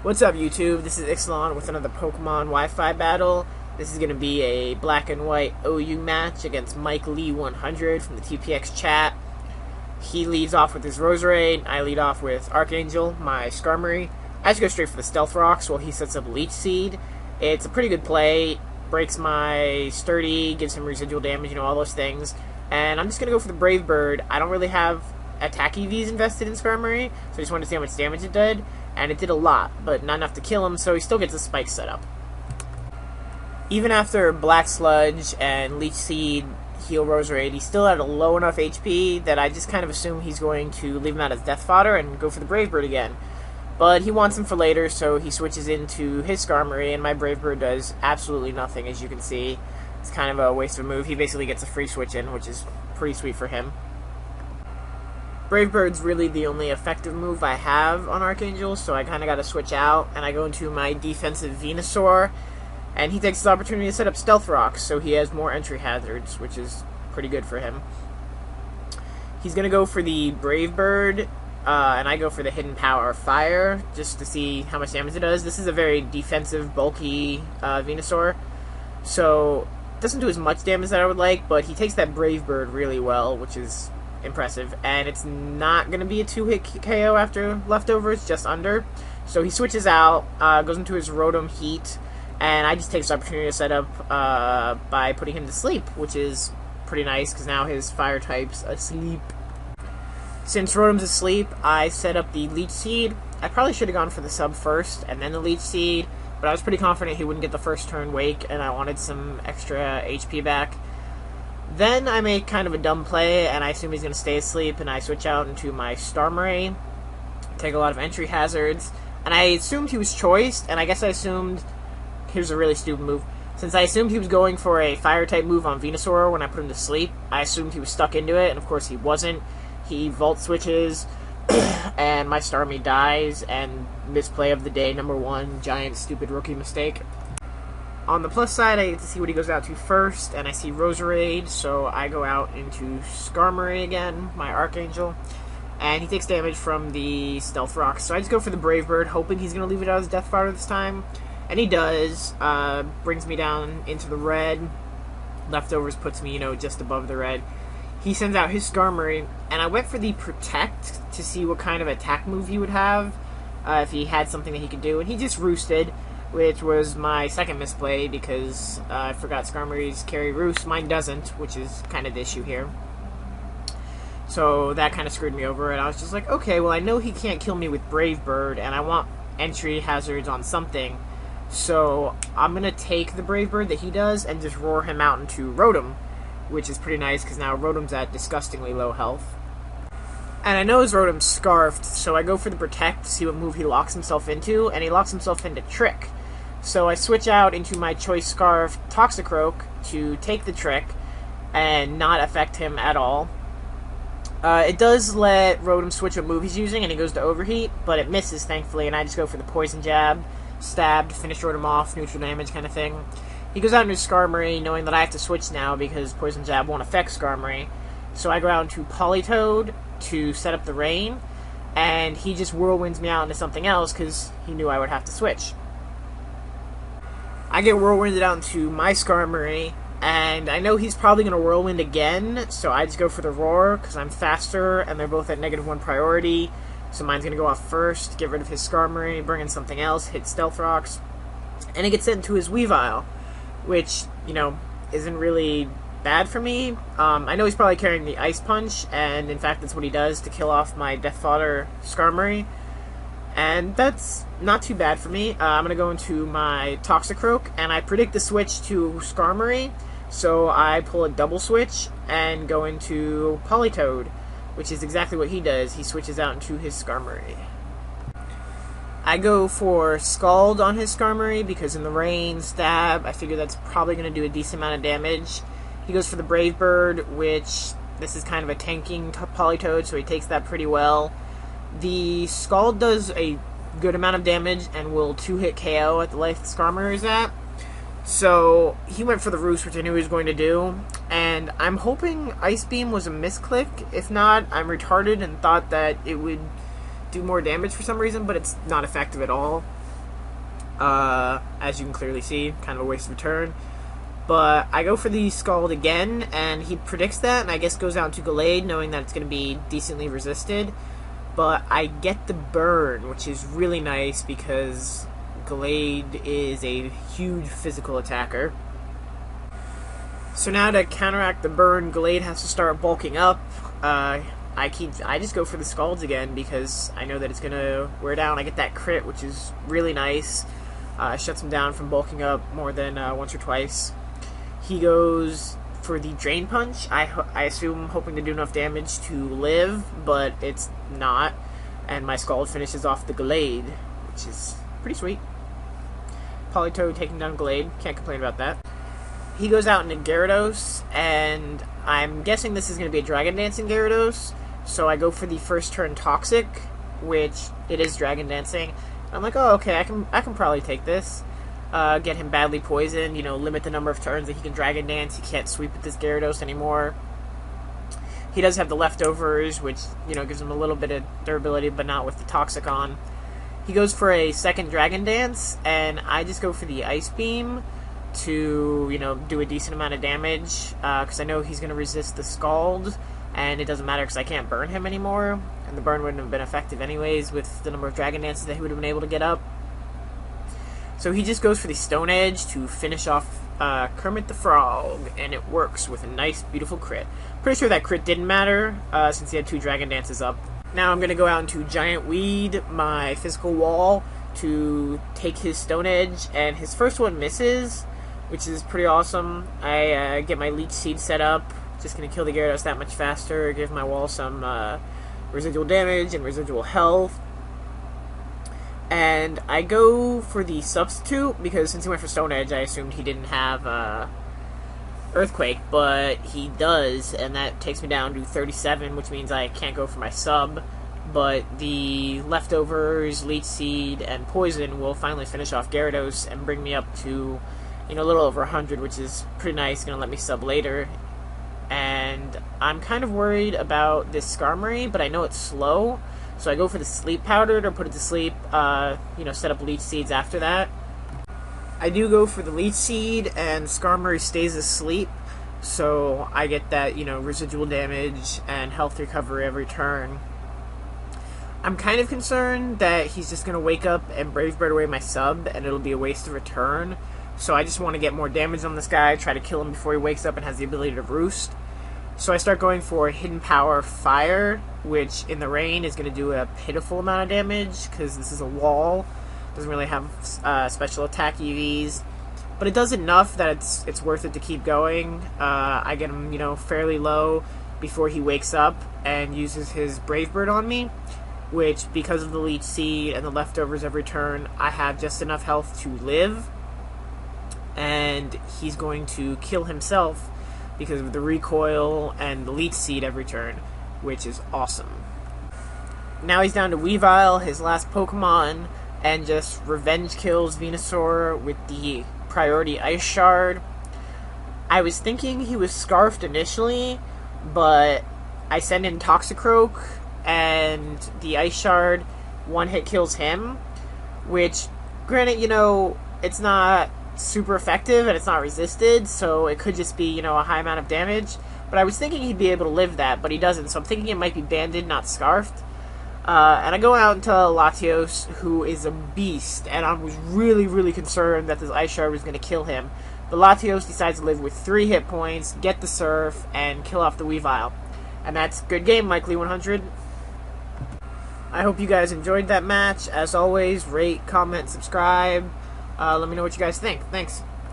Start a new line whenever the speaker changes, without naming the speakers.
What's up, YouTube? This is Mikelee100 with another Pokemon Wi-Fi battle. This is going to be a black and white OU match against Mikelee100 from the TPX chat. He leads off with his Roserade. I lead off with Archangel, my Skarmory. I just go straight for the Stealth Rocks while he sets up Leech Seed. It's a pretty good play. Breaks my Sturdy, gives him residual damage, all those things. And I'm just going to go for the Brave Bird. I don't really have attack EVs invested in Skarmory, so I just wanted to see how much damage it did. And it did a lot, but not enough to kill him, so he still gets a Spike setup. Even after Black Sludge and Leech Seed heal Roserade, he's still at a low enough HP that I just kind of assume he's going to leave him out as death fodder and go for the Brave Bird again. But he wants him for later, so he switches into his Skarmory, and my Brave Bird does absolutely nothing, as you can see. It's kind of a waste of a move. He basically gets a free switch in, which is pretty sweet for him. Brave Bird's really the only effective move I have on Archangel, so I kind of got to switch out, and I go into my defensive Venusaur, and he takes the opportunity to set up Stealth Rocks, so he has more entry hazards, which is pretty good for him. He's going to go for the Brave Bird, and I go for the Hidden Power Fire, just to see how much damage it does. This is a very defensive, bulky Venusaur, so it doesn't do as much damage that I would like, but he takes that Brave Bird really well, which is impressive, and it's not going to be a 2-hit KO after leftovers, just under. So he switches out, goes into his Rotom Heat, and I just take this opportunity to set up by putting him to sleep, which is pretty nice, because now his fire type's asleep. Since Rotom's asleep, I set up the Leech Seed. I probably should have gone for the sub first, and then the Leech Seed, but I was pretty confident he wouldn't get the first turn wake, and I wanted some extra HP back. Then I make kind of a dumb play, and I assume he's going to stay asleep, and I switch out into my Starmie, take a lot of entry hazards, and I assumed he was choiced, and I guess I assumed, here's a really stupid move, since I assumed he was going for a fire-type move on Venusaur when I put him to sleep, I assumed he was stuck into it, and of course he wasn't. He Volt switches, and my Starmie dies, and misplay of the day, #1, giant stupid rookie mistake. On the plus side, I get to see what he goes out to first, and I see Roserade, so I go out into Skarmory again, my Archangel, and he takes damage from the Stealth Rock. So I just go for the Brave Bird, hoping he's going to leave it out as Death Fodder this time, and he does. Brings me down into the red. Leftovers puts me, just above the red. He sends out his Skarmory, and I went for the Protect to see what kind of attack move he would have, if he had something that he could do, and he just roosted, which was my second misplay because I forgot Skarmory's carry Roost. Mine doesn't, which is kind of the issue here. So that kind of screwed me over, and I was just like, okay, well, I know he can't kill me with Brave Bird, and I want entry hazards on something, so I'm going to take the Brave Bird that he does and just roar him out into Rotom, which is pretty nice because now Rotom's at disgustingly low health. And I know his Rotom's Scarfed, so I go for the Protect to see what move he locks himself into, and he locks himself into Trick. So I switch out into my Choice Scarf Toxicroak to take the Trick and not affect him at all. It does let Rotom switch what move he's using, and he goes to Overheat, but it misses, thankfully, and I just go for the Poison Jab, Stab to finish Rotom off, neutral damage kind of thing. He goes out into Skarmory, knowing that I have to switch now because Poison Jab won't affect Skarmory. So I go out into Politoed to set up the Rain, and he just whirlwinds me out into something else because he knew I would have to switch. I get whirlwinded out into my Skarmory, and I know he's probably going to whirlwind again, so I just go for the Roar because I'm faster, and they're both at -1 priority, so mine's going to go off first, get rid of his Skarmory, bring in something else, hit Stealth Rocks, and it gets sent into his Weavile, which, isn't really bad for me. I know he's probably carrying the Ice Punch, and in fact that's what he does to kill off my Death Fodder Skarmory, and that's not too bad for me. I'm going to go into my Toxicroak, and I predict the switch to Skarmory, so I pull a double switch and go into Politoed, which is exactly what he does. He switches out into his Skarmory. I go for Scald on his Skarmory because in the Rain, Stab, I figure that's probably going to do a decent amount of damage. He goes for the Brave Bird, which this is kind of a tanking Politoed, so he takes that pretty well. The Scald does a good amount of damage and will 2-hit KO at the life the Skarmory is at. So he went for the Roost, which I knew he was going to do, and I'm hoping Ice Beam was a misclick. If not, I'm retarded and thought that it would do more damage for some reason, but it's not effective at all. as you can clearly see, kind of a waste of a turn. But I go for the Scald again, and he predicts that, and I guess goes out to Gallade, knowing that it's going to be decently resisted. But I get the burn, which is really nice, because Gallade is a huge physical attacker. So now to counteract the burn, Gallade has to start bulking up. I just go for the Scalds again, because I know that it's going to wear down. I get that crit, which is really nice. Shuts him down from bulking up more than once or twice. He goes for the Drain Punch, I assume hoping to do enough damage to live, but it's not. And my Scald finishes off the Gallade, which is pretty sweet. Politoed taking down Gallade, can't complain about that. He goes out into Gyarados, and I'm guessing this is going to be a Dragon Dancing Gyarados, so I go for the first turn Toxic, which it is Dragon Dancing. I'm like, oh, okay, I can probably take this. Get him badly poisoned, limit the number of turns that he can Dragon Dance. He can't sweep with this Gyarados anymore. He does have the leftovers, which, gives him a little bit of durability, but not with the Toxic on. He goes for a second Dragon Dance, and I just go for the Ice Beam to, do a decent amount of damage, because I know he's going to resist the Scald, and it doesn't matter because I can't burn him anymore, and the burn wouldn't have been effective anyways with the number of Dragon Dances that he would have been able to get up. So he just goes for the Stone Edge to finish off Kermit the Frog, and it works with a nice, beautiful crit. Pretty sure that crit didn't matter, since he had 2 Dragon Dances up. Now I'm going to go out into Giant Weed, my physical wall, to take his Stone Edge, and his first one misses, which is pretty awesome. I get my Leech Seed set up, just going to kill the Gyarados that much faster, give my wall some residual damage and residual health. And I go for the Substitute, because since he went for Stone Edge, I assumed he didn't have Earthquake, but he does, and that takes me down to 37, which means I can't go for my sub. But the leftovers, Leech Seed, and Poison will finally finish off Gyarados and bring me up to, a little over 100, which is pretty nice, going to let me sub later. And I'm kind of worried about this Skarmory, but I know it's slow. So I go for the Sleep Powder to put it to sleep, set up Leech Seeds after that. I do go for the Leech Seed, and Skarmory stays asleep, so I get that, residual damage and health recovery every turn. I'm kind of concerned that he's just going to wake up and Brave Bird away my sub, and it'll be a waste of a turn. So I just want to get more damage on this guy, try to kill him before he wakes up and has the ability to roost. So I start going for Hidden Power Fire, which in the rain is going to do a pitiful amount of damage, because this is a wall. Doesn't really have special attack EVs. But it does enough that it's worth it to keep going. I get him, fairly low before he wakes up and uses his Brave Bird on me, which, because of the Leech Seed and the leftovers every turn, I have just enough health to live. And he's going to kill himself because of the recoil and the Leech Seed every turn, which is awesome. Now he's down to Weavile, his last Pokemon, and just revenge kills Venusaur with the priority Ice Shard. I was thinking he was Scarfed initially, but I send in Toxicroak, and the Ice Shard one-hit kills him, which, granted, it's not super effective and it's not resisted, so it could just be, a high amount of damage. But I was thinking he'd be able to live that, but he doesn't, so I'm thinking it might be banded, not scarfed. And I go out into Latios, who is a beast, and I was really, really concerned that this Ice Shard was going to kill him. But Latios decides to live with 3 hit points, get the Surf, and kill off the Weavile. And that's good game, Mikelee100. I hope you guys enjoyed that match. As always, rate, comment, subscribe. Let me know what you guys think. Thanks.